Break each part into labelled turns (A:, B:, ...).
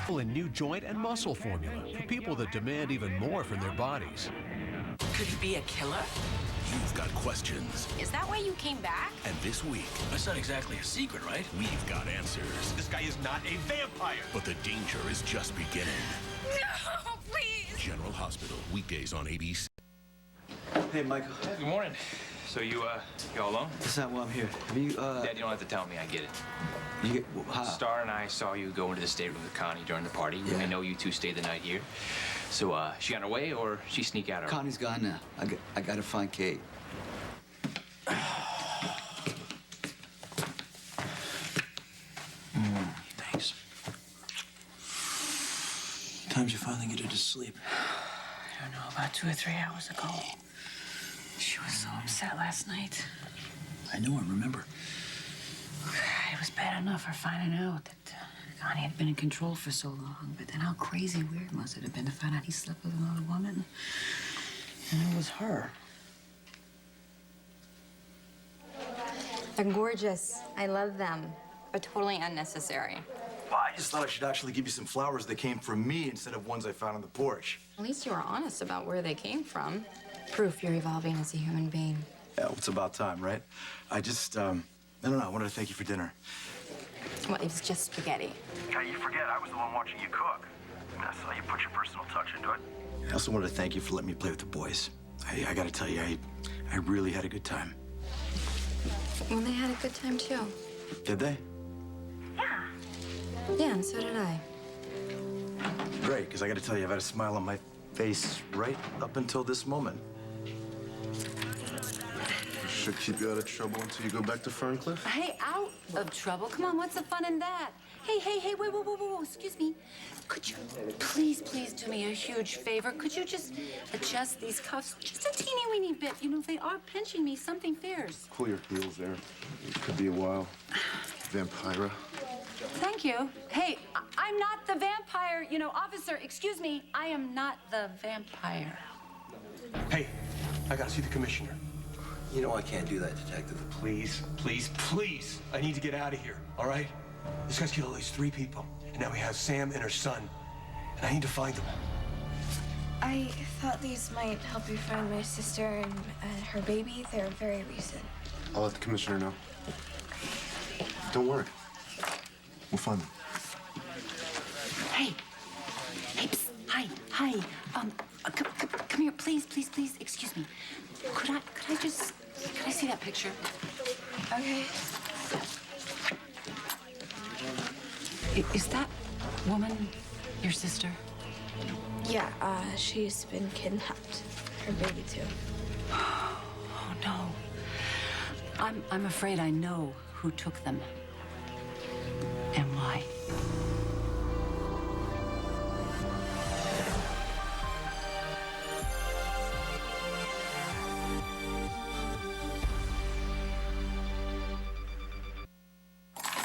A: A new joint and muscle formula for people that demand even more from their bodies.
B: Could he be a killer?
C: You've got questions.
D: Is that why you came back?
C: And this week,
B: That's not exactly a secret, right?
C: we've got answers.
E: This guy is not a vampire.
C: But the danger is just beginning.
D: No, please.
C: General Hospital, weekdays on ABC.
F: Hey, Michael.
G: Good morning. So you all alone?
F: That's not why I'm here. Have you,
G: Dad, you don't have to tell me. I get it.
F: you get, how?
G: Star and I saw you go into the stateroom with Connie during the party.
F: Yeah.
G: I know you two stayed the night here. So, she on her way or she sneak out?
F: Connie's gone now. I gotta find Kate.
B: Thanks. Times you finally get her to sleep.
D: I don't know, about 2 or 3 hours ago. She was so upset last night.
B: I know, I remember.
D: It was bad enough her finding out that Connie had been in control for so long, but then how crazy weird must it have been to find out he slept with another woman? And it was her.
H: They're gorgeous. I love them, but totally unnecessary.
I: Well, I just thought I should actually give you some flowers that came from me instead of ones I found on the porch.
H: At least you were honest about where they came from. Proof you're evolving as a human being.
I: Yeah, well, it's about time, right? I just, I don't know. I wanted to thank you for dinner.
H: Well, it was just spaghetti.
I: Yeah, you forget I was the one watching you cook. I saw you put your personal touch into it. I also wanted to thank you for letting me play with the boys. I gotta tell you, I really had a good time.
H: Well, they had a good time, too.
I: Did they?
H: Yeah, and so did I.
I: Great, because I gotta tell you, I've had a smile on my face right up until this moment.
J: Should keep you out of trouble until you go back to Ferncliff.
H: Hey, out of trouble. Come on, what's the fun in that? Hey, wait, whoa, excuse me. Could you please do me a huge favor? Could you just adjust these cuffs just a teeny weeny bit? You know, they are pinching me. Something fierce.
J: Cool your heels there. It could be a while. Vampira.
H: Thank you. Hey, I'm not the vampire. You know, officer, excuse me. I am not the vampire.
E: Hey, I gotta see the commissioner.
B: You know I can't do that, Detective.
E: Please, please, please. I need to get out of here, all right? This guy's killed at least 3 people. And now he has Sam and her son. And I need to find them.
K: I thought these might help you find my sister and her baby. They're very recent.
J: I'll let the commissioner know. Don't worry. We'll find them.
H: Hey, psst, hi. Come here, please. Excuse me. Could I see that picture?
K: Okay.
H: Is that woman your sister?
K: Yeah, she's been kidnapped. Her baby, too.
H: Oh, no. I'm afraid I know who took them. And why.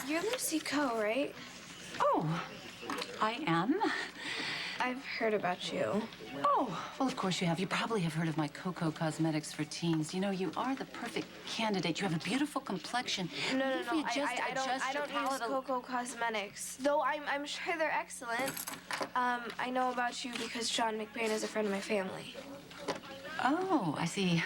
K: You're Lucy Coe, right?
H: Oh, I am?
K: I've heard about you.
H: Oh, well, of course you have. You probably have heard of my Coco Cosmetics for Teens. You know, you are the perfect candidate. You have a beautiful complexion.
K: No.
H: If we just
K: I
H: adjust your
K: don't use
H: palette a-
K: Coco Cosmetics. Though I'm sure they're excellent. I know about you because John McBain is a friend of my family.
H: Oh, I see.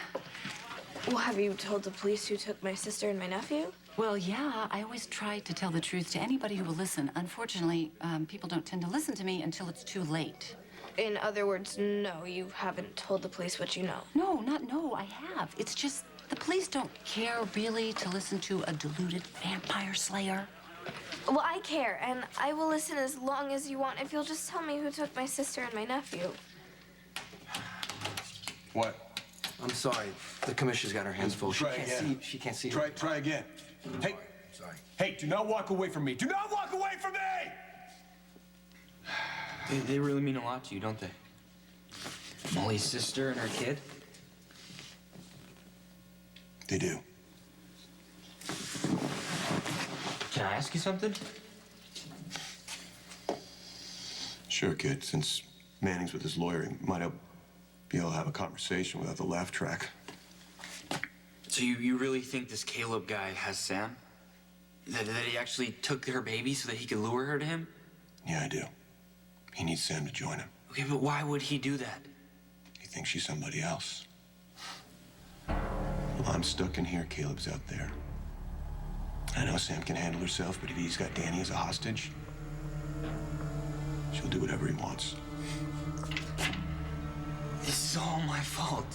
K: Well, have you told the police who took my sister and my nephew?
H: Well, yeah, I always try to tell the truth to anybody who will listen. Unfortunately, people don't tend to listen to me until it's too late.
K: In other words, no, you haven't told the police what you know.
H: No, I have. It's just the police don't care really to listen to a deluded vampire slayer.
K: Well, I care, and I will listen as long as you want if you'll just tell me who took my sister and my nephew.
E: What?
B: I'm sorry. The commissioner's got her hands full. She
E: Try
B: can't
E: again.
B: see. She can't see.
E: Try again. Hey.
B: Sorry.
E: Hey, do not walk away from me. Do not walk away from me!
G: They really mean a lot to you, don't they? Molly's sister and her kid?
E: They do.
G: Can I ask you something?
E: Sure, kid. Since Manning's with his lawyer, he might be able to have a conversation without the laugh track.
G: So you really think this Caleb guy has Sam? That he actually took her baby so that he could lure her to him?
E: Yeah, I do. He needs Sam to join him.
G: Okay, but why would he do that?
E: He thinks she's somebody else. I'm stuck in here, Caleb's out there. I know Sam can handle herself, but if he's got Danny as a hostage, she'll do whatever he wants.
G: This is all my fault.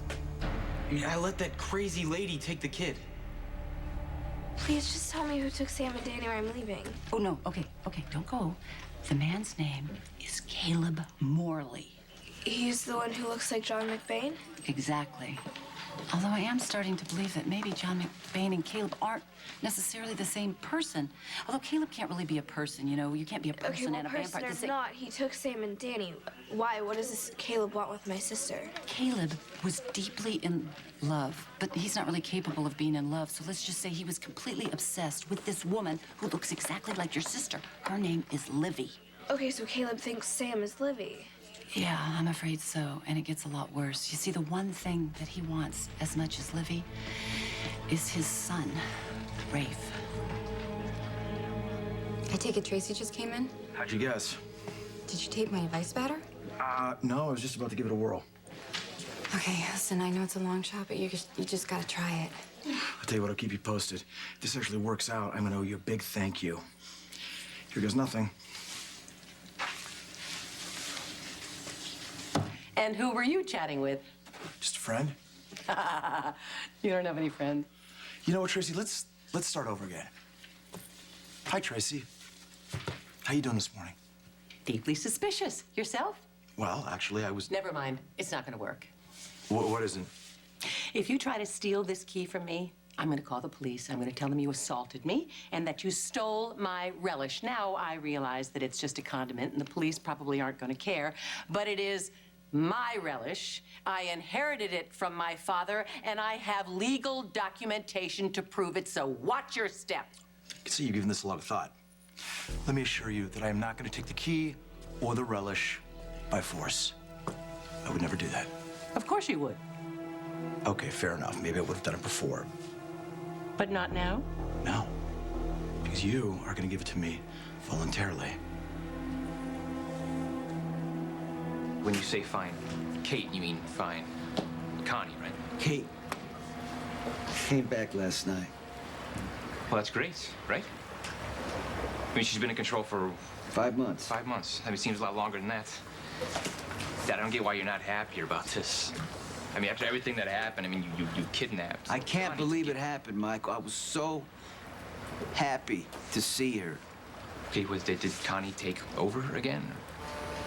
G: I mean, I let that crazy lady take the kid.
K: Please just tell me who took Sam and Danny or I'm leaving.
D: Oh, no. Okay, don't go. The man's name is Caleb Morley.
K: He's the one who looks like John McBain?
D: Exactly. Although I am starting to believe that maybe John McBain and Caleb aren't necessarily the same person. Although Caleb can't really be a person, you know? You can't be a person
K: Okay, well,
D: and a
K: person
D: vampire.
K: or not, he took Sam and Danny. Why? What does this Caleb want with my sister?
D: Caleb was deeply in love, but he's not really capable of being in love. So let's just say he was completely obsessed with this woman who looks exactly like your sister. Her name is Livy.
K: Okay, so Caleb thinks Sam is Livy.
D: Yeah, I'm afraid so, and it gets a lot worse. You see, the one thing that he wants as much as Livy is his son, Rafe.
L: I take it Tracy just came in?
I: How'd you guess?
L: Did you take my advice about her?
I: No, I was just about to give it a whirl.
L: Okay, listen, I know it's a long shot, but you just gotta try it.
I: I'll tell you what, I'll keep you posted. If this actually works out, I'm gonna owe you a big thank you. Here goes nothing.
M: And who were you chatting with?
I: Just a friend.
M: You don't have any friends.
I: You know what, Tracy? Let's start over again. Hi, Tracy. How you doing this morning?
M: Deeply suspicious. Yourself?
I: Well, actually, I was...
M: Never mind. It's not gonna work.
I: What isn't?
M: If you try to steal this key from me, I'm gonna call the police. I'm gonna tell them you assaulted me and that you stole my relish. Now I realize that it's just a condiment and the police probably aren't gonna care, but it is my relish. I inherited it from my father, and I have legal documentation to prove it, so watch your step.
I: I can see you've given this a lot of thought. Let me assure you that I am not going to take the key or the relish by force. I would never do that.
M: Of course you would.
I: Okay, fair enough. Maybe I would have done it before.
M: But not now?
I: No. Because you are going to give it to me voluntarily.
G: When you say find Kate, you mean find Connie, right?
F: Kate came back last night.
G: Well, that's great, right? I mean, she's been in control for
F: 5 months.
G: 5 months. I mean, it seems a lot longer than that. Dad, I don't get why you're not happier about this. I mean, after everything that happened, I mean, you kidnapped.
F: I can't
G: Connie.
F: believe it happened, Michael. I was so happy to see her.
G: Okay, did Connie take over again?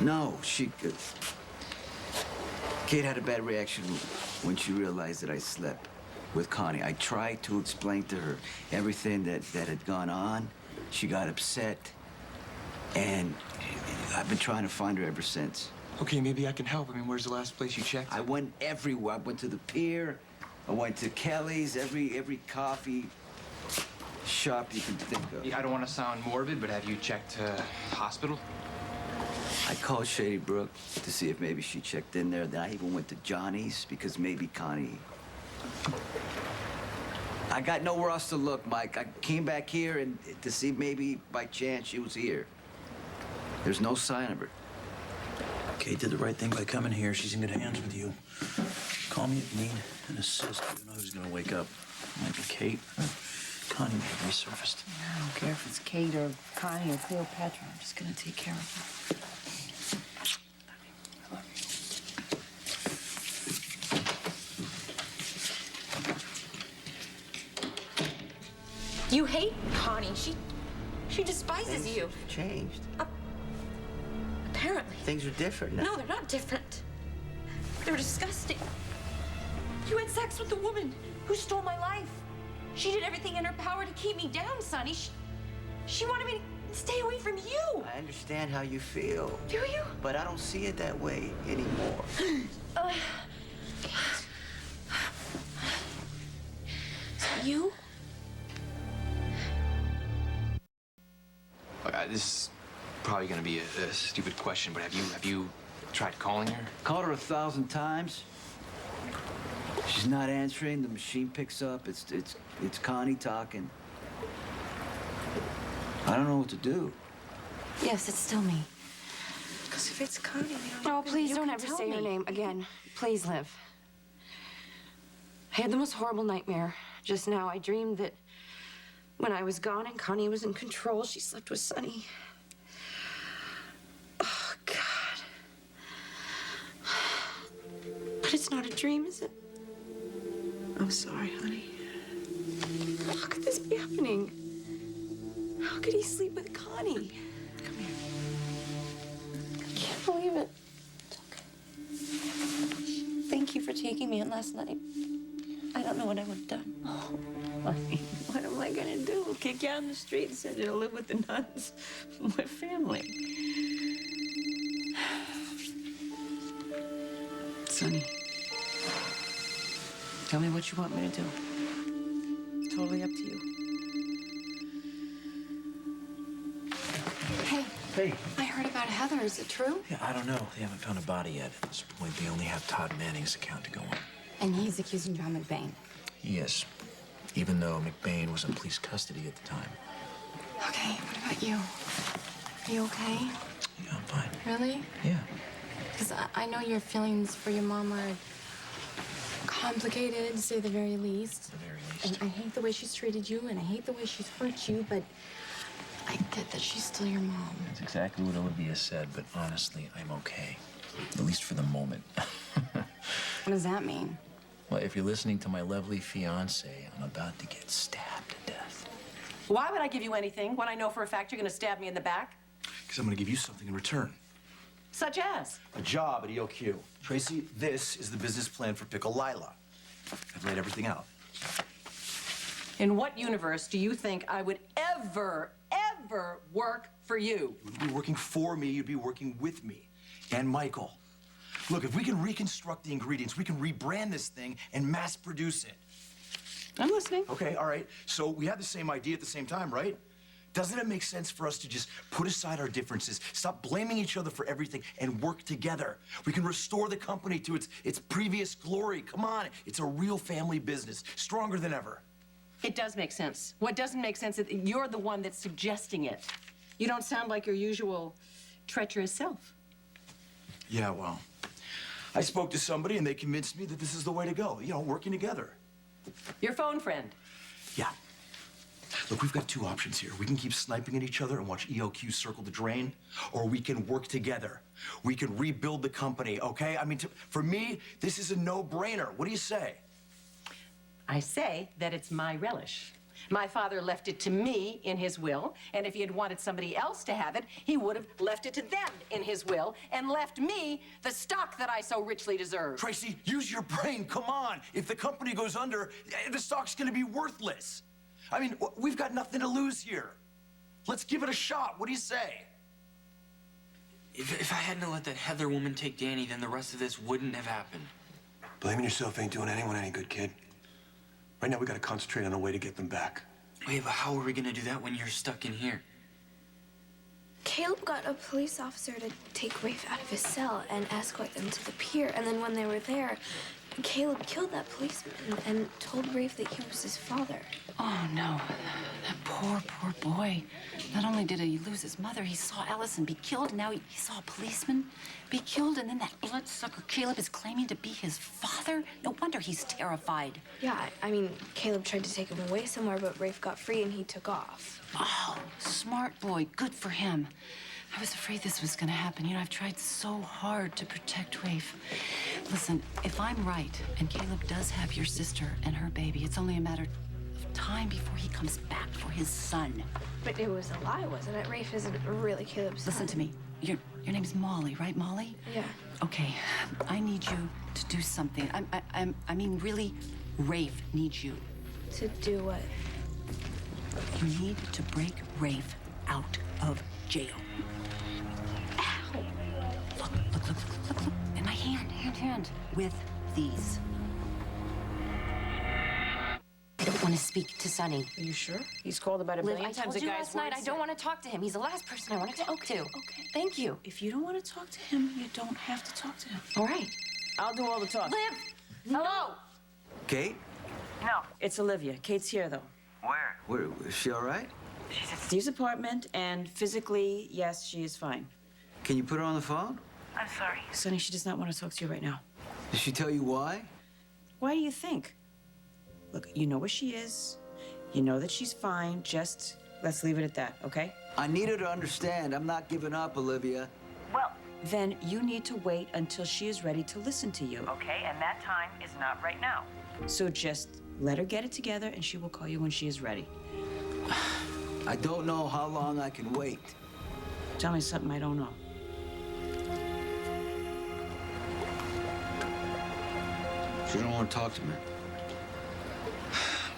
F: No, Kate had a bad reaction when she realized that I slept with Connie. I tried to explain to her everything that had gone on. She got upset, and I've been trying to find her ever since.
G: Okay, maybe I can help. I mean, where's the last place you checked?
F: I went everywhere. I went to the pier. I went to Kelly's, every coffee shop you can think of.
G: Yeah, I don't want to sound morbid, but have you checked hospital?
F: I called Shady Brook to see if maybe she checked in there. Then I even went to Johnny's because maybe Connie... I got nowhere else to look, Mike. I came back here and to see maybe by chance she was here. There's no sign of her.
B: Kate did the right thing by coming here. She's in good hands with you. Call me if you need an assist. You know who's gonna wake up. Might be Kate. Connie may have resurfaced.
D: I don't care if it's Kate or Connie or Cleopatra. I'm just gonna take care of her.
H: You hate Connie. She despises you.
F: Changed.
H: Apparently.
F: Things are different now.
H: No, they're not different. They're disgusting. You had sex with the woman who stole my life. She did everything in her power to keep me down, Sonny. She wanted me to stay away from you.
F: I understand how you feel.
H: Do you?
F: But I don't see it that way anymore.
H: You?
G: This is probably going to be a stupid question, but have you tried calling her?
F: Called her 1,000 times. She's not answering. The machine picks up. It's Connie talking. I don't know what to do.
D: Yes, it's still me. Because if it's Connie,
L: Oh, please
D: you
L: don't
D: can
L: ever
D: tell
L: say her
D: me.
L: name again. Please, Liv. I had the most horrible nightmare just now. I dreamed that when I was gone and Connie was in control, she slept with Sonny. Oh, God. But it's not a dream, is it?
D: I'm sorry, honey.
L: How could this be happening? How could he sleep with Connie?
D: Come here.
L: I can't believe it. It's okay. Thank you for taking me in last night. I don't know what I would have done.
D: Oh, honey, what am I gonna do? Kick you out in the street and send you to live with the nuns? My family. Sonny, tell me what you want me to do. Totally up to you.
L: Hey,
B: Hey.
L: I heard about Heather. Is it true?
B: Yeah, I don't know. They haven't found a body yet. At this point, they only have Todd Manning's account to go on.
L: And he's accusing John McBain.
B: He is, even though McBain was in police custody at the time.
L: Okay, what about you? Are you okay?
B: Yeah, I'm fine.
L: Really?
B: Yeah.
L: Because I know your feelings for your mom are complicated, to say the very least.
B: At the very least.
L: And I hate the way she's treated you, and I hate the way she's hurt you, but I get that she's still your mom.
B: That's exactly what Olivia said, but honestly, I'm okay. At least for the moment.
L: What does that mean?
B: Well, if you're listening to my lovely fiance, I'm about to get stabbed to death.
M: Why would I give you anything when I know for a fact you're going to stab me in the back?
I: Because I'm going to give you something in return.
M: Such as?
I: A job at EOQ. Tracy, this is the business plan for Pickle Lila. I've laid everything out.
M: In what universe do you think I would ever work for you?
I: You wouldn't be working for me, you'd be working with me. And Michael. Look, if we can reconstruct the ingredients, we can rebrand this thing and mass produce it.
M: I'm listening.
I: Okay, all right. So we had the same idea at the same time, right? Doesn't it make sense for us to just put aside our differences, stop blaming each other for everything, and work together? We can restore the company to its previous glory. Come on, it's a real family business, stronger than ever.
M: It does make sense. What doesn't make sense is that you're the one that's suggesting it. You don't sound like your usual treacherous self.
I: Yeah, well, I spoke to somebody and they convinced me that this is the way to go, you know, working together.
M: Your phone friend.
I: Yeah. Look, we've got two options here. We can keep sniping at each other and watch EOQ circle the drain, or we can work together. We can rebuild the company, okay? I mean, for me, this is a no-brainer. What do you say?
M: I say that it's my relish. My father left it to me in his will, and if he had wanted somebody else to have it, he would have left it to them in his will and left me the stock that I so richly deserve.
I: Tracy, use your brain. Come on. If the company goes under, the stock's gonna be worthless. I mean, we've got nothing to lose here. Let's give it a shot. What do you say?
N: If I hadn't let that Heather woman take Danny, then the rest of this wouldn't have happened.
E: Blaming yourself ain't doing anyone any good, kid. Right now, we gotta concentrate on a way to get them back.
N: Wait, but how are we gonna do that when you're stuck in here?
K: Caleb got a police officer to take Rafe out of his cell and escort them to the pier. And then when they were there, Caleb killed that policeman and told Rafe that he was his father.
D: Oh, no. That poor boy. Not only did he lose his mother, he saw Allison be killed. Now he saw a policeman be killed. And then that bloodsucker Caleb is claiming to be his father. No wonder he's terrified.
K: Yeah, I mean, Caleb tried to take him away somewhere, but Rafe got free and he took off.
D: Oh, smart boy. Good for him. I was afraid this was going to happen. You know, I've tried so hard to protect Rafe. Listen, if I'm right and Caleb does have your sister and her baby, it's only a matter of time before he comes back for his son.
K: But it was a lie, wasn't it? Rafe isn't really Caleb's son.
D: Listen to me. Your name's Molly, right, Molly?
K: Yeah.
D: Okay, I need you to do something. I mean, really, Rafe needs you.
K: To do what?
D: You need to break Rafe out of jail. Ow! Look. In my hand. With these.
L: I don't want to speak to Sonny.
D: Are you sure? He's called about a
L: Liv,
D: billion
L: I
D: times
L: told
D: a
L: you
D: guy's
L: last night I
D: words.
L: don't want to talk to him. He's the last person I want to talk to.
D: Okay.
L: Thank you.
D: If you don't want to talk to him, you don't have to talk to him.
L: All right.
O: I'll do all the talking.
L: Liv! Hello!
I: Kate?
O: No. It's Olivia. Kate's here, though.
F: Is she all right?
O: She's at Steve's apartment, and physically, yes, she is fine.
F: Can you put her on the phone?
O: I'm sorry. Sonny, she does not want to talk to you right now.
F: Did she tell you why?
O: Why do you think? Look, you know where she is. You know that she's fine. Just let's leave it at that, okay?
F: I need her to understand I'm not giving up, Olivia.
O: Well, then you need to wait until she is ready to listen to you. Okay, and that time is not right now. So just let her get it together and she will call you when she is ready.
F: I don't know how long I can wait.
O: Tell me something I don't know.
F: She don't want to talk to me.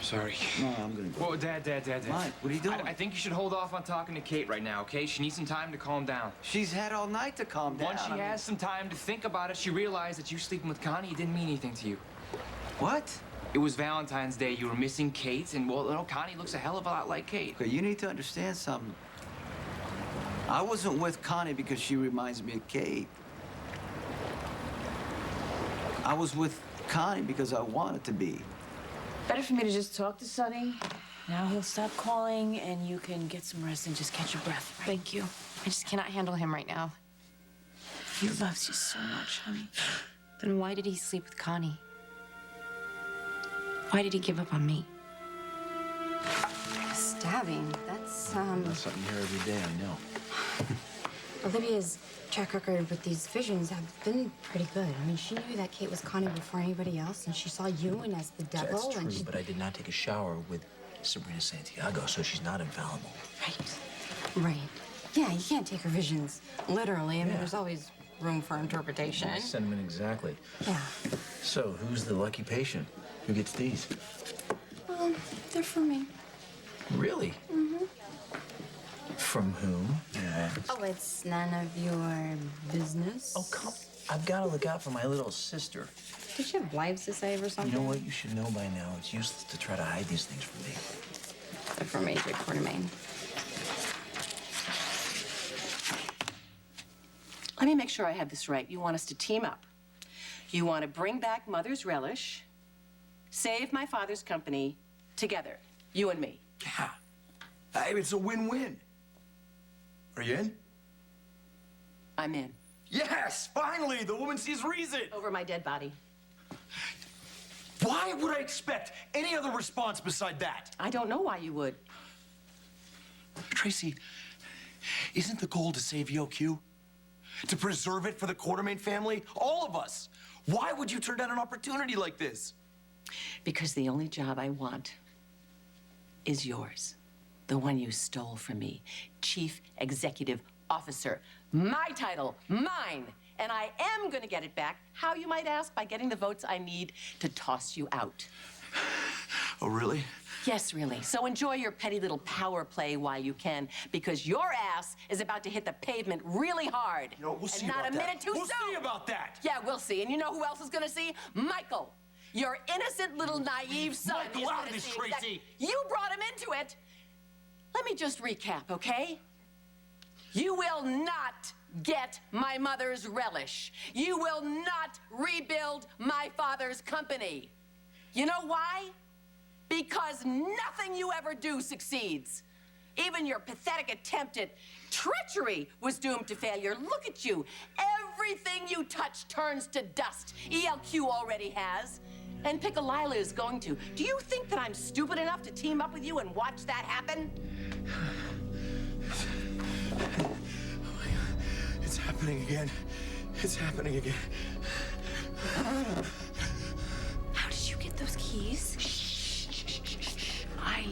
G: Sorry.
F: No, I'm gonna go.
G: Whoa, Dad.
F: Mike, what are you doing?
G: I think you should hold off on talking to Kate right now, okay? She needs some time to calm down.
F: She's had all night to calm down.
G: Once she has some time to think about it, she realized that you sleeping with Connie didn't mean anything to you.
F: What?
G: It was Valentine's Day. You were missing Kate, and, well, you know, Connie looks a hell of a lot like Kate.
F: Okay, you need to understand something. I wasn't with Connie because she reminds me of Kate. I was with Connie because I wanted to be.
O: Better for me to just talk to Sonny. Now he'll stop calling and you can get some rest and just catch your breath. Right?
L: Thank you. I just cannot handle him right now.
O: He loves you so much, honey.
L: Then why did he sleep with Connie? Why did he give up on me? Stabbing, that's,
B: That's something you hear every day, I know.
L: Olivia's track record with these visions have been pretty good. I mean, she knew that Kate was Connie before anybody else, and she saw you and as the devil.
B: That's true,
L: and she...
B: but I did not take a shower with Sabrina Santiago, so she's not infallible.
L: Right. Yeah, you can't take her visions literally. I mean, there's always room for interpretation.
B: Sentiment exactly.
L: Yeah.
B: So, who's the lucky patient? Who gets these?
L: Well, they're for me.
B: Really?
L: Mm-hmm.
B: From whom? Yeah.
L: Oh, it's none of your business.
B: Oh, come. I've got to look out for my little sister.
L: Did she have lives to save or something?
B: You know what? You should know by now. It's useless to try to hide these things from me.
L: They're for Major Quartermain.
M: Let me make sure I have this right. You want us to team up. You want to bring back Mother's Relish, save my father's company together, you and me.
I: Yeah. Hey, it's a win-win. Are you in?
M: I'm in.
I: Yes, finally, the woman sees reason.
M: Over my dead body.
I: Why would I expect any other response beside that?
M: I don't know why you would.
I: Tracy, isn't the goal to save EOQ? To preserve it for the Quartermain family? All of us. Why would you turn down an opportunity like this?
M: Because the only job I want is yours. The one you stole from me. Chief Executive Officer. My title, mine. And I am gonna get it back. How, you might ask? By getting the votes I need to toss you out.
I: Oh, really?
M: Yes, really. So enjoy your petty little power play while you can, because your ass is about to hit the pavement really hard.
I: You know, we'll see
M: and not
I: about
M: a
I: that.
M: minute too
I: We'll
M: soon.
I: see about that.
M: Yeah, we'll see. And you know who else is gonna see? Michael. Your innocent little naive son.
I: Michael,
M: is
I: out of
M: gonna
I: this,
M: see
I: Tracy.
M: You brought him into it. Let me just recap, okay? You will not get my mother's relish. You will not rebuild my father's company. You know why? Because nothing you ever do succeeds. Even your pathetic attempt at treachery was doomed to failure. Look at you. Everything you touch turns to dust. ELQ already has. And Piccolila is going to. Do you think that I'm stupid enough to team up with you and watch that happen?
I: It's happening again. It's happening again.
L: How did you get those keys?
D: I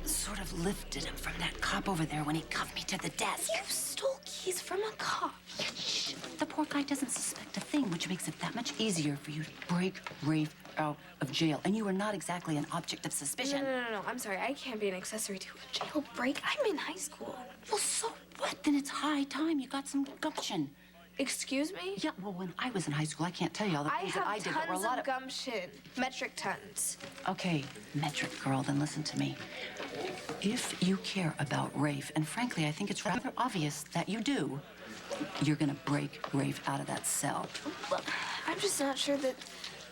D: sort of lifted him from that cop over there when he cuffed me to the desk.
L: You stole keys from a cop.
D: Shh. The poor guy doesn't suspect a thing, which makes it that much easier for you to break Rafe out of jail. And you are not exactly an object of suspicion.
K: No. I'm sorry. I can't be an accessory to a jailbreak. I'm in high school.
D: Well, so what? Then it's high time you got some gumption.
K: Excuse me?
D: Yeah, well, when I was in high school, I can't tell you all the things that I did. There were a lot of
K: gumption. Metric tons.
D: Okay, metric girl, then listen to me. If you care about Rafe, and frankly, I think it's rather obvious that you do, you're gonna break Rafe out of that cell.
K: Well, I'm just not sure that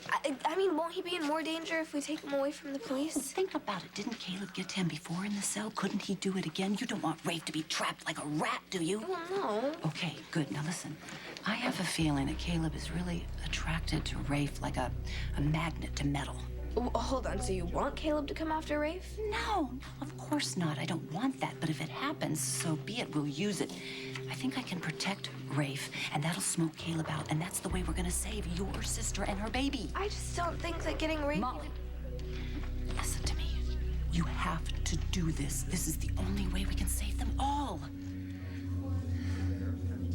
K: I mean, won't he be in more danger if we take him away from the police?
O: Think about it. Didn't Caleb get to him before in the cell? Couldn't he do it again? You don't want Rafe to be trapped like a rat, do you?
K: Well, no.
O: Okay, good. Now listen. I have a feeling that Caleb is really attracted to Rafe like a magnet to metal.
K: Hold on, so you want Caleb to come after Rafe?
O: No, of course not. I don't want that. But if it happens, so be it. We'll use it. I think I can protect Rafe, and that'll smoke Caleb out. And that's the way we're gonna save your sister and her baby.
K: I just don't think that getting Rafe...
O: Molly, listen to me. You have to do this. This is the only way we can save them all.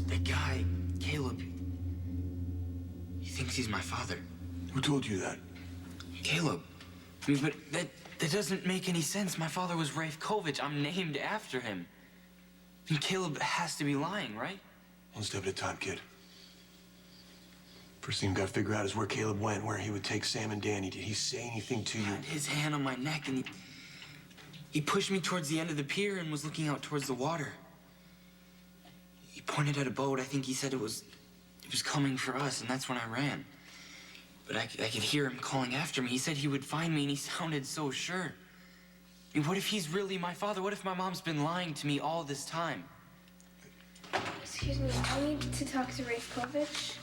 N: That guy, Caleb, he thinks he's my father.
E: Who told you that?
N: Caleb. I mean, but that doesn't make any sense. My father was Rafe Kovich. I'm named after him. I mean, Caleb has to be lying, right?
E: One step at a time, kid. First thing we gotta figure out is where Caleb went, where he would take Sam and Danny. Did he say anything to you?
N: He had his hand on my neck, and he pushed me towards the end of the pier and was looking out towards the water. He pointed at a boat. I think he said it was coming for us, and that's when I ran. But I could hear him calling after me. He said he would find me, and he sounded so sure. I mean, what if he's really my father? What if my mom's been lying to me all this time?
K: Excuse me, I need to talk to Rafe Kovich.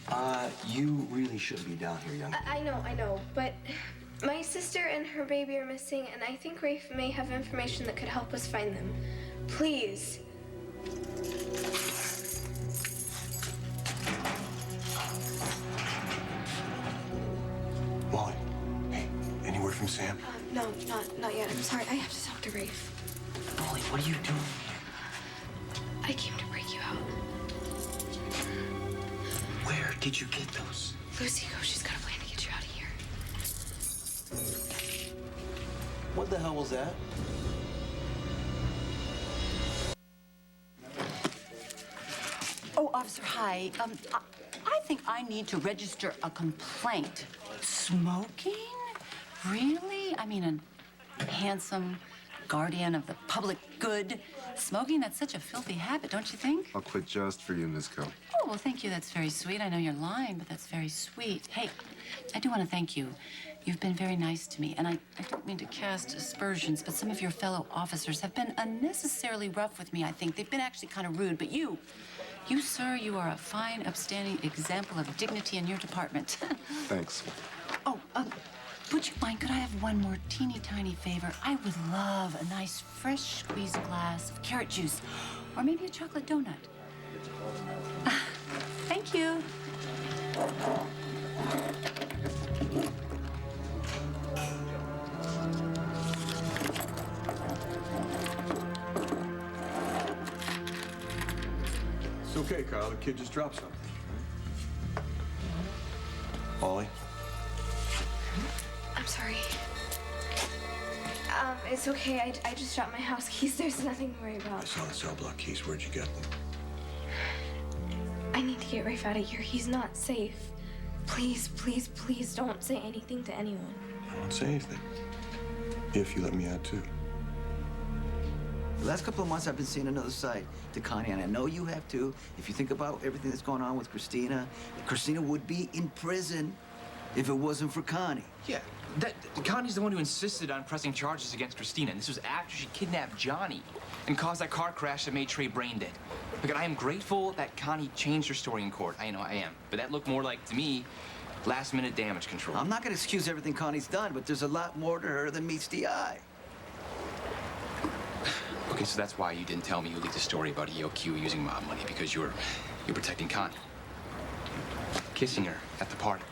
I: You really should be down here, young.
K: I know, but my sister and her baby are missing, and I think Rafe may have information that could help us find them. Please.
E: Molly, hey, any word from Sam?
K: No, not yet. I'm sorry. I have to talk to Rafe.
N: Molly, what are you doing?
K: I came to break you out.
N: Where did you get those?
K: Lucy, go. She's got a plan to get you out of here.
I: What the hell was that?
O: Oh, officer, hi. I think I need to register a complaint. Smoking? Really? I mean, a handsome guardian of the public good. Smoking, that's such a filthy habit, don't you think?
J: I'll quit just for you, Ms. Coe.
O: Oh, well, thank you. That's very sweet. I know you're lying, but that's very sweet. Hey, I do want to thank you. You've been very nice to me, and I don't mean to cast aspersions, but some of your fellow officers have been unnecessarily rough with me, I think. They've been actually kind of rude, but you, sir, you are a fine, upstanding example of dignity in your department.
J: Thanks.
O: Oh, would you mind, could I have one more teeny tiny favor? I would love a nice fresh squeezed glass of carrot juice, or maybe a chocolate donut. Thank you.
E: It's okay, Kyle. The kid just dropped something. Molly?
K: I'm sorry. It's okay. I just dropped my house keys. There's nothing to worry
E: I
K: about.
E: saw the cell block keys. Where'd you get them?
K: I need to get Rafe out of here. He's not safe. Please, please, please don't say anything to anyone.
E: I won't say anything. If you let me out, too.
F: The last couple of months, I've been seeing another side to Connie, and I know you have too. If you think about everything that's going on with Christina, Christina would be in prison if it wasn't for Connie.
G: Yeah, Connie's the one who insisted on pressing charges against Christina, and this was after she kidnapped Johnny and caused that car crash that made Trey brain dead. Look, I am grateful that Connie changed her story in court. I know I am. But that looked more like, to me, last-minute damage control.
F: I'm not going to excuse everything Connie's done, but there's a lot more to her than meets the eye.
G: Okay, so that's why you didn't tell me you leaked a story about EOQ using mob money, because you're protecting Connie. Kissing her at the party.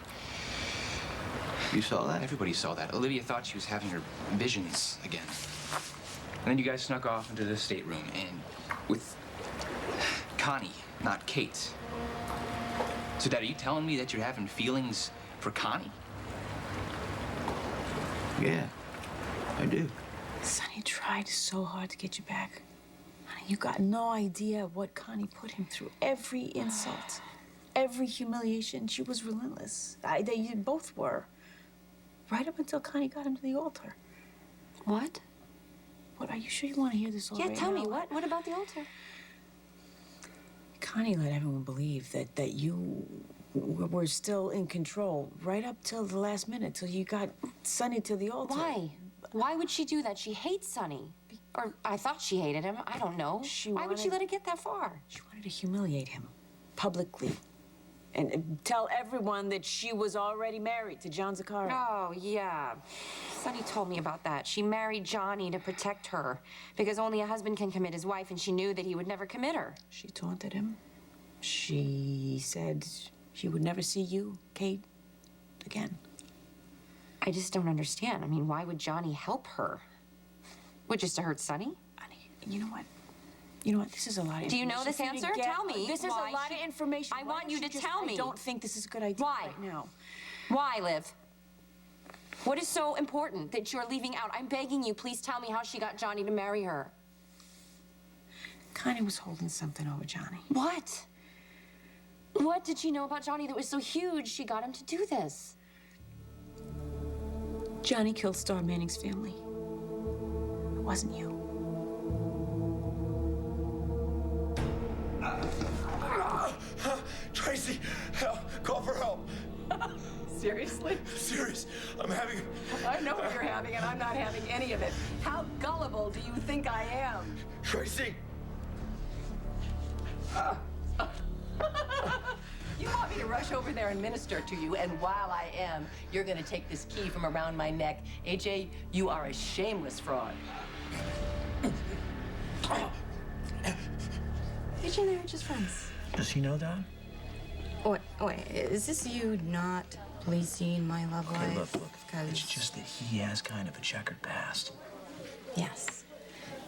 F: You saw that?
G: Everybody saw that. Olivia thought she was having her visions again. And then you guys snuck off into the stateroom, and with Connie, not Kate. So, Dad, are you telling me that you're having feelings for Connie?
F: Yeah, I do.
P: Sonny tried so hard to get you back. Honey, you got no idea what Connie put him through. Every insult, every humiliation. She was relentless. They both were. Right up until Connie got him to the altar.
H: What?
P: What, are you sure you want to hear this all
H: Yeah,
P: right
H: tell
P: now?
H: me. What about the altar?
P: Connie let everyone believe that you We're still in control right up till the last minute, till you got Sonny to the altar.
L: Why? Why would she do that? She hates Sonny. Or I thought she hated him. I don't know. Why would she let it get that far?
P: She wanted to humiliate him publicly and tell everyone that she was already married to John Zaccaria.
L: Oh, yeah. Sonny told me about that. She married Johnny to protect her because only a husband can commit his wife, and she knew that he would never commit her.
P: She taunted him. She said she would never see you, Kate, again.
L: I just don't understand. I mean, why would Johnny help her? Would just to hurt Sonny?
P: Honey, you know what? You know what? This is a lot of information.
L: Do you know this
P: for you to
L: answer?
P: get.
L: Tell me.
P: This is
L: why
P: a lot of information.
L: I
P: Why
L: want
P: don't
L: you to
P: just-
L: tell me.
P: I don't think this is a good idea
L: Why?
P: right now.
L: Why, Liv? What is so important that you're leaving out? I'm begging you, please tell me how she got Johnny to marry her.
P: Connie was holding something over Johnny.
L: What? What did she know about Johnny that was so huge she got him to do this?
P: Johnny killed Star Manning's family. It wasn't you.
E: Tracy, help. Call for help.
M: Seriously?
E: Serious. I'm having.
M: I know what you're having, and I'm not having any of it. How gullible do you think I am?
E: Tracy.
M: You want me to rush over there and minister to you, and while I am, you're gonna take this key from around my neck. AJ, you are a shameless fraud.
H: AJ and I are just friends.
B: Does he know that?
H: Wait, is this you not policing my love
B: Okay,
H: life?
B: look. It's just that he has kind of a checkered past.
H: Yes.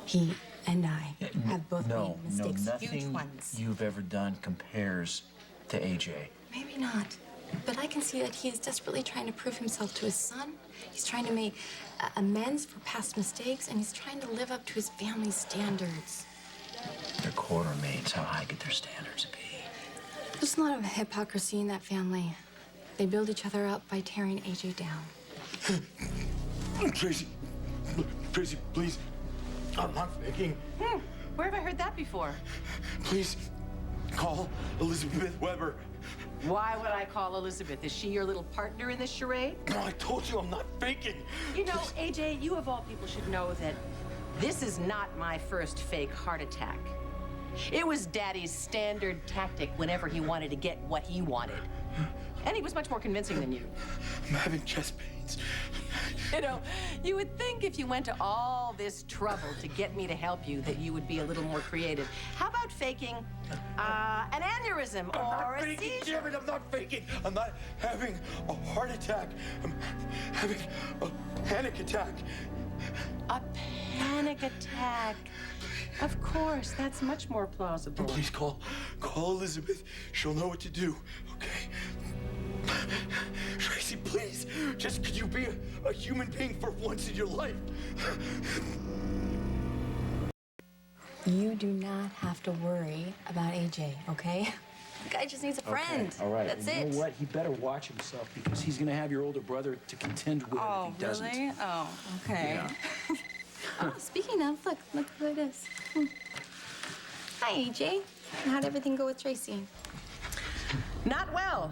H: He and I have both
B: No,
H: made mistakes,
B: nothing
H: huge ones.
B: you've ever done compares to AJ.
H: Maybe not. But I can see that he is desperately trying to prove himself to his son. He's trying to make amends for past mistakes, and he's trying to live up to his family's standards.
B: They're quartermates. How high could their standards be?
H: There's a lot of hypocrisy in that family. They build each other up by tearing AJ down.
E: Tracy. Tracy, please. I'm not faking.
M: Where have I heard that before?
E: Please call Elizabeth Weber.
M: Why would I call Elizabeth? Is she your little partner in this charade?
E: No, I told you I'm not faking.
M: You know, AJ, you of all people should know that this is not my first fake heart attack. It was Daddy's standard tactic whenever he wanted to get what he wanted. And he was much more convincing than you.
E: I'm having chest pains.
M: You know, you would think if you went to all this trouble to get me to help you that you would be a little more creative. How about faking an aneurysm or a seizure?
E: Damn it, I'm not faking. I'm not having a heart attack. I'm having a panic attack.
M: A panic attack. Of course, that's much more plausible.
E: Please call Elizabeth. She'll know what to do, okay? Tracy, please, just could you be a human being for once in your life?
H: You do not have to worry about AJ, okay? The guy just needs a friend.
B: Okay, all right.
H: That's
B: you
H: it.
B: know what? He better watch himself because he's going to have your older brother to contend with if he doesn't.
H: Oh, okay.
B: Yeah.
H: Oh, speaking of, look who it is. Hi, AJ. How'd everything go with Tracy?
M: Not well.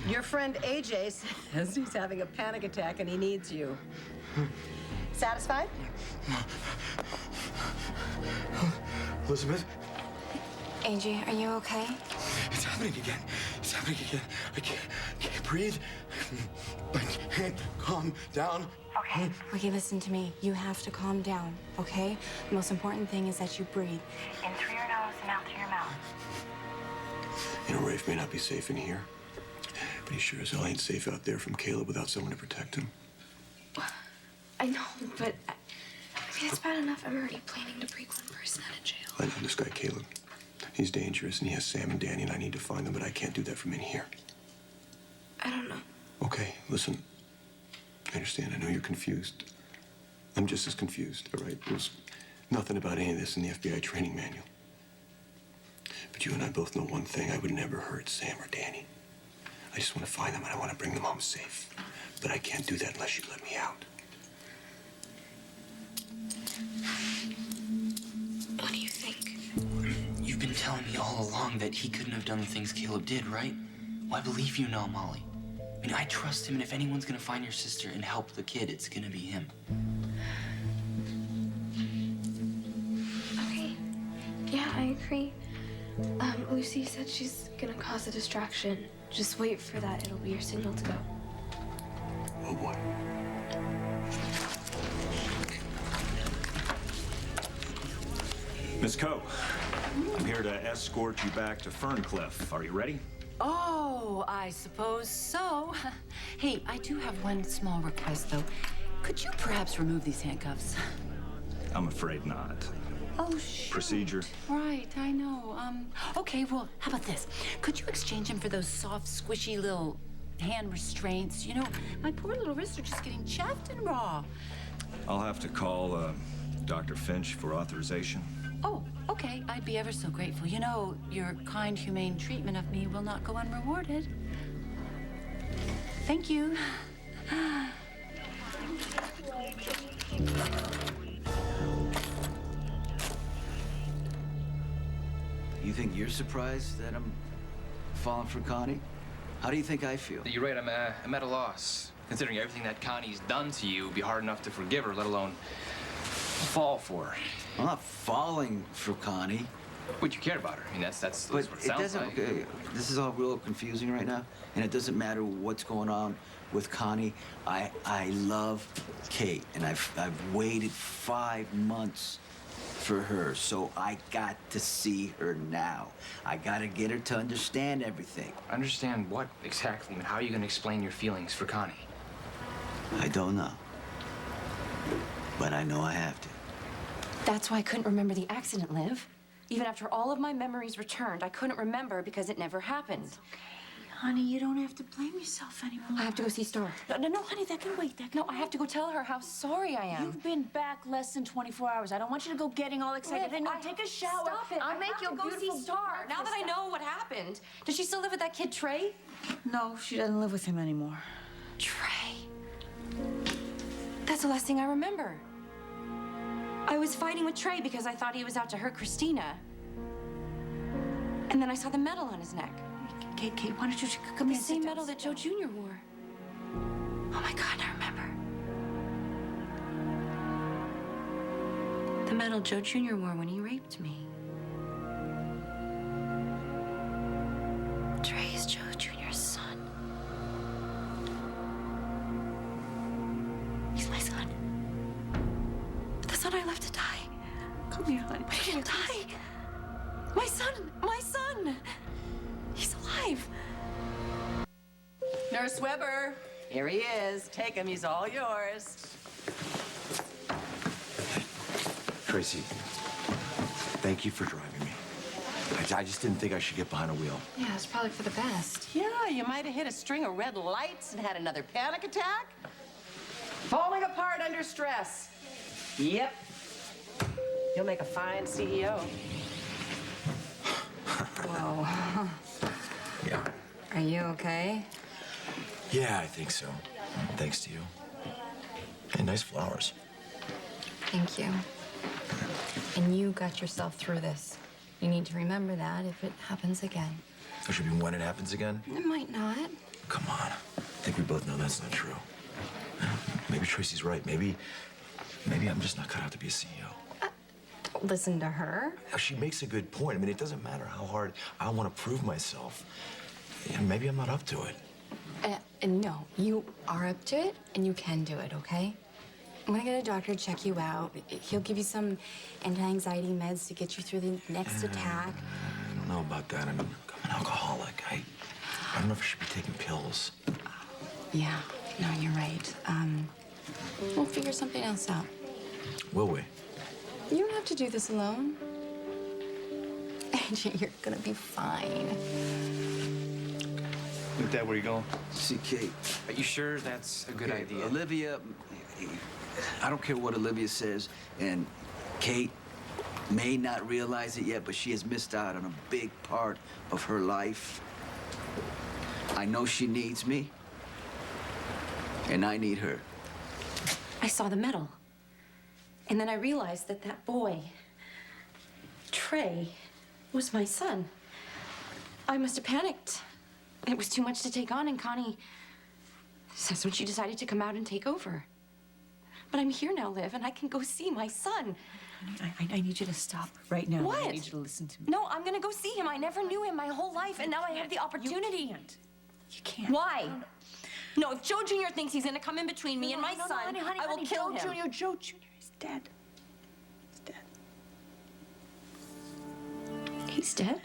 M: Your friend AJ says he's having a panic attack and he needs you. Satisfied?
E: Elizabeth?
H: AJ, are you okay?
E: It's happening again. It's happening again. I can't breathe. I can't calm down.
H: Okay, listen to me. You have to calm down, okay? The most important thing is that you breathe. In through your nose and out through your mouth.
E: You know, Rafe may not be safe in here, but he sure as hell ain't safe out there from Caleb without someone to protect him.
K: I know, but I mean, it's bad enough I'm already planning to break one person out of jail.
E: I know this guy, Caleb. He's dangerous, and he has Sam and Danny, and I need to find them, but I can't do that from in here.
K: I don't know.
E: Okay, listen. I understand. I know you're confused. I'm just as confused, all right? There's nothing about any of this in the FBI training manual. But you and I both know one thing. I would never hurt Sam or Danny. I just want to find them, and I want to bring them home safe. But I can't do that unless you let me out.
K: What do you think?
N: You've been telling me all along that he couldn't have done the things Caleb did, right? Well, I believe you now, Molly. I mean, I trust him, and if anyone's gonna find your sister and help the kid, it's gonna be him.
K: Okay. Yeah, I agree. Lucy said she's gonna cause a distraction. Just wait for that. It'll be your signal to go.
E: Oh, boy.
Q: Miss Coe, I'm here to escort you back to Ferncliff. Are you ready?
O: Oh, I suppose so. Hey, I do have one small request, though. Could you perhaps remove these handcuffs?
Q: I'm afraid not.
O: Oh, shoot.
Q: Procedure.
O: Right, I know. Okay, well, how about this? Could you exchange them for those soft, squishy little hand restraints? You know, my poor little wrists are just getting chapped and raw.
Q: I'll have to call Dr. Finch for authorization.
O: Oh, okay. I'd be ever so grateful. You know, your kind, humane treatment of me will not go unrewarded. Thank you.
F: You think you're surprised that I'm falling for Connie? How do you think I feel?
G: You're right, I'm at a loss. Considering everything that Connie's done to you, it'd be hard enough to forgive her, let alone fall for her.
F: I'm not falling for Connie.
G: But you care about her. I mean, that's
F: But
G: what it
F: it
G: sounds
F: doesn't.
G: like.
F: Okay, this is all real confusing right now, and it doesn't matter what's going on with Connie. I love Kate, and I've waited 5 months for her, so I got to see her now. I gotta get her to understand everything.
G: Understand what exactly? I mean, how are you going to explain your feelings for Connie?
F: I don't know, but I know I have to.
L: That's why I couldn't remember the accident, Liv. Even after all of my memories returned, I couldn't remember because it never happened.
P: Honey, you don't have to blame yourself anymore.
L: I have to go see Star.
P: No, honey, that can wait. That can
L: No, I have to go tell her how sorry I am.
P: You've been back less than 24 hours. I don't want you to go getting all excited.
L: Liv,
P: No,
L: I-
P: take a shower.
L: Stop it.
P: I'll
L: I
P: make
L: have
P: you
L: to
P: a
L: go
P: beautiful
L: see Star. Now that I know what happened. Does she still live with that kid, Trey?
P: No, she doesn't live with him anymore.
L: Trey. That's the last thing I remember. I was fighting with Trey because I thought he was out to hurt Christina. And then I saw the medal on his neck.
P: Kate, why don't you come
L: The
P: here and
L: same
P: sit
L: medal
P: down.
L: that Joe Jr. wore. Oh my God, I remember. The medal Joe Jr. wore when he raped me. Trey's Joe Jr.'s son. He's my son. The son I left to die.
P: Come here, honey.
L: But he didn't die. My son! My son! He's alive.
M: Nurse Weber, here he is. Take him, he's all yours.
I: Tracy, thank you for driving me. I just didn't think I should get behind a wheel.
O: Yeah, it's probably for the best.
M: Yeah, you might have hit a string of red lights and had another panic attack. Falling apart under stress. Yep. You'll make a fine CEO.
O: Whoa.
I: Yeah.
O: Are you okay?
I: Yeah, I think so. Thanks to you. Hey, nice flowers.
O: Thank you. And you got yourself through this. You need to remember that if it happens again.
I: I should be when it happens again.
O: It might not.
I: Come on. I think we both know that's not true. Maybe Tracy's right. Maybe I'm just not cut out to be a CEO.
O: Don't listen to her.
I: She makes a good point. I mean, it doesn't matter how hard I want to prove myself. Yeah, maybe I'm not up to it.
O: No, you are up to it, and you can do it, okay? I'm gonna get a doctor to check you out. He'll give you some anti-anxiety meds to get you through the next attack.
I: I don't know about that. I mean, I'm an alcoholic. I don't know if I should be taking pills.
O: Yeah, no, you're right. We'll figure something else out.
I: Will we?
O: You don't have to do this alone. AJ, you're gonna be fine.
G: Look, Dad, where you going?
F: See Kate.
G: Are you sure that's a good idea?
F: Olivia, I don't care what Olivia says, and Kate may not realize it yet, but she has missed out on a big part of her life. I know she needs me, and I need her.
L: I saw the medal. And then I realized that that boy, Trey, was my son. I must have panicked.
H: It was too much to take on, and Connie. That's when she decided to come out and take over. But I'm here now, Liv, and I can go see my son.
P: I need you to stop right now.
H: What?
P: I need you to listen to me.
H: No, I'm gonna go see him. I never knew him my whole life, and now I have the opportunity.
P: You can't.
H: Why? No, if Joe Jr. thinks he's gonna come in between me and my son, I will kill him.
P: Joe Jr. is dead. He's dead.
H: He's dead?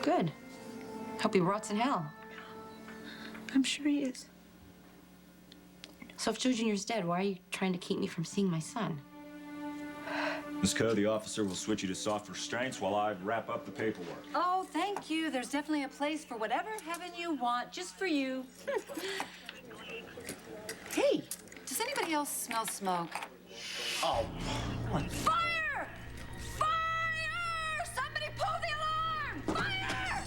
H: Good. Hope he rots in hell.
P: I'm sure he is.
H: So if Joe Jr.'s dead, why are you trying to keep me from seeing my son?
Q: Ms. Coe, the officer will switch you to soft restraints while I wrap up the paperwork.
O: Oh, thank you. There's definitely a place for whatever heaven you want, just for you. Hey, does anybody else smell smoke?
Q: Oh,
H: Fire! Fire! Somebody pull the alarm! Fire!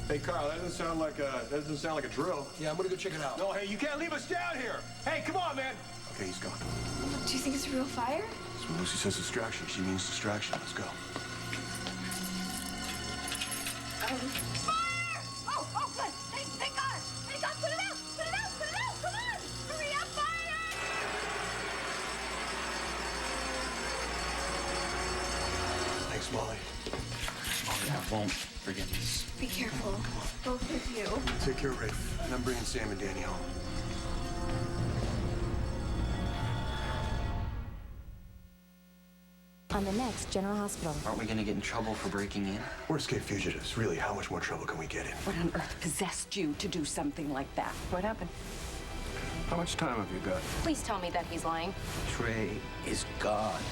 J: Hey, Carl, that doesn't sound like a drill.
I: Yeah, I'm gonna go check it out.
J: No, hey, you can't leave us down here. Hey, come on, man. Okay, he's gone.
K: Do you think it's a real fire?
E: So when Lucy says distraction, she means distraction. Let's go.
H: Fire! Oh, good. Thank God. Thank God. Put it out. Put it out. Put it out. Come on. Hurry up, fire!
E: Thanks, Molly.
G: I won't forget this.
K: Be careful, both of you.
E: Take care of Rafe. And I'm bringing Sam and Danny home.
R: On the next General Hospital.
G: Aren't we gonna get in trouble for breaking in?
E: We're escaped fugitives. Really, how much more trouble can we get in?
M: What on earth possessed you to do something like that? What happened?
E: How much time have you got?
H: Please tell me that he's lying.
F: Trey is gone.